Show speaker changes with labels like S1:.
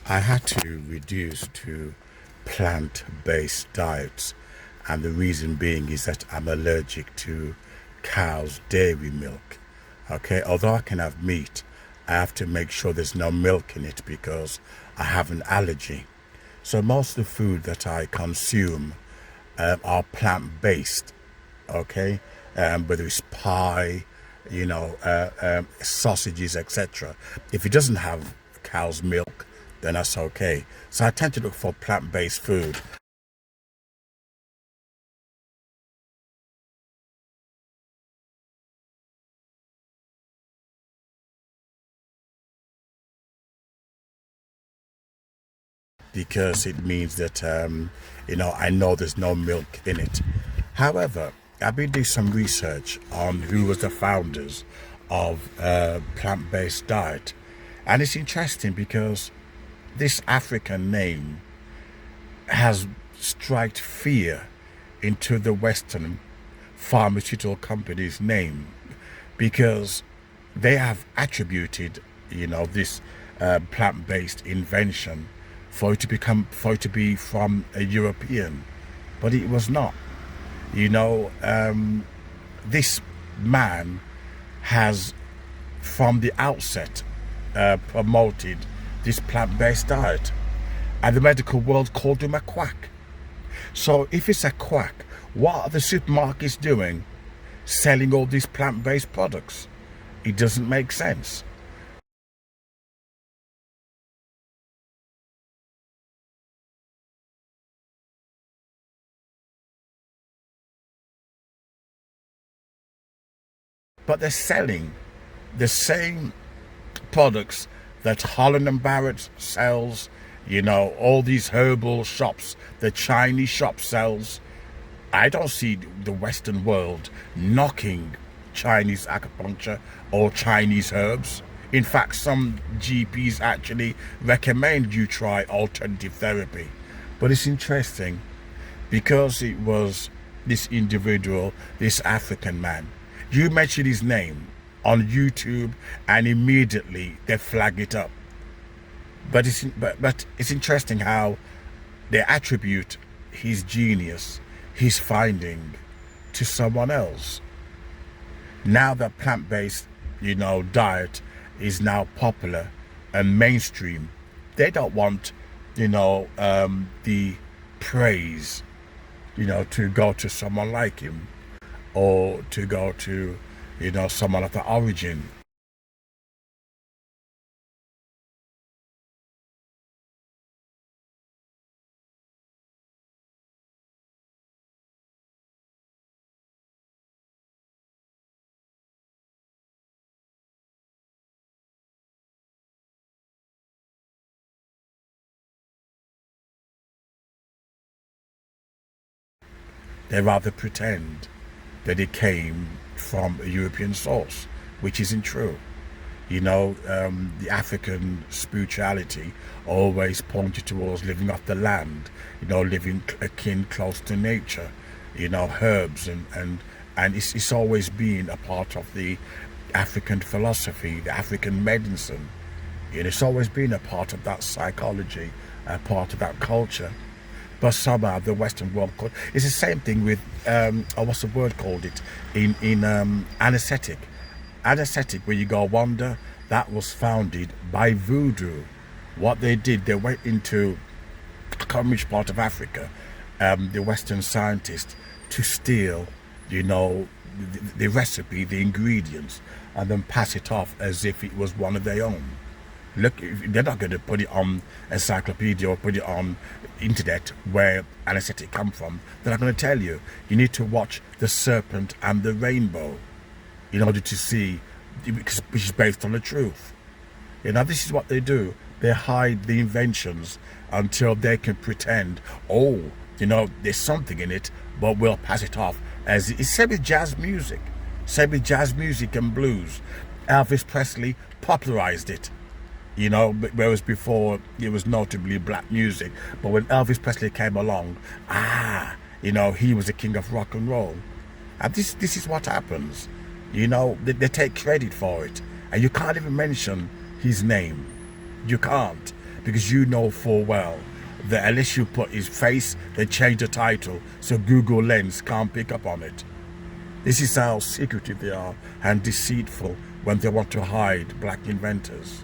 S1: I had to reduce to plant-based diets, and the reason being is that I'm allergic to cow's dairy milk. Okay, although I can have meat, I have to make sure there's no milk in it because I have an allergy. So most of the food that I consume are plant-based. Okay, whether it's pie, sausages, etc. If it doesn't have cow's milk, then that's okay. So I tend to look for plant-based food because it means that I know there's no milk in it. However, I've been doing some research on who was the founders of plant-based diet, and it's interesting because this African name has struck fear into the Western pharmaceutical company's name because they have attributed, this plant-based invention for it to be from a European, but it was not. You know, this man has, from the outset, promoted this plant-based diet, and the medical world called him a quack. So if it's a quack, what are the supermarkets doing selling all these plant-based products? It doesn't make sense. But they're selling the same products that Holland and Barrett sells, all these herbal shops, the Chinese shop sells. I don't see the Western world knocking Chinese acupuncture or Chinese herbs. In fact, some GPs actually recommend you try alternative therapy. But it's interesting because it was this individual, this African man. You mention his name on YouTube and immediately they flag it up. But it's interesting how they attribute his genius, his finding, to someone else. Now that plant-based, diet is now popular and mainstream, they don't want, the praise, to go to someone like him or to go to, someone of the origin. They rather pretend that it came from a European source, which isn't true. The African spirituality always pointed towards living off the land, living akin close to nature, herbs and it's always been a part of the African philosophy, the African medicine. It's always been a part of that psychology, a part of that culture. But somehow the Western world it's the same thing with what's the word called it in anesthetic. Anesthetic, where you go wonder, that was founded by voodoo. What they did, they went into which part of Africa, the Western scientists, to steal, the recipe, the ingredients, and then pass it off as if it was one of their own. Look, they're not going to put it on encyclopedia or put it on internet where anesthetic come from. They're not going to tell you. You need to watch The Serpent and the Rainbow in order to see, which is based on the truth. This is what they do. They hide the inventions until they can pretend, there's something in it, but we'll pass it off as it's Sebi jazz music. Sebi jazz music and blues. Elvis Presley popularized it. Whereas before it was notably black music. But when Elvis Presley came along, he was the king of rock and roll. And this is what happens. They take credit for it. And you can't even mention his name. You can't. because you know full well that unless you put his face, they change the title so Google Lens can't pick up on it. This is how secretive they are and deceitful when they want to hide black inventors.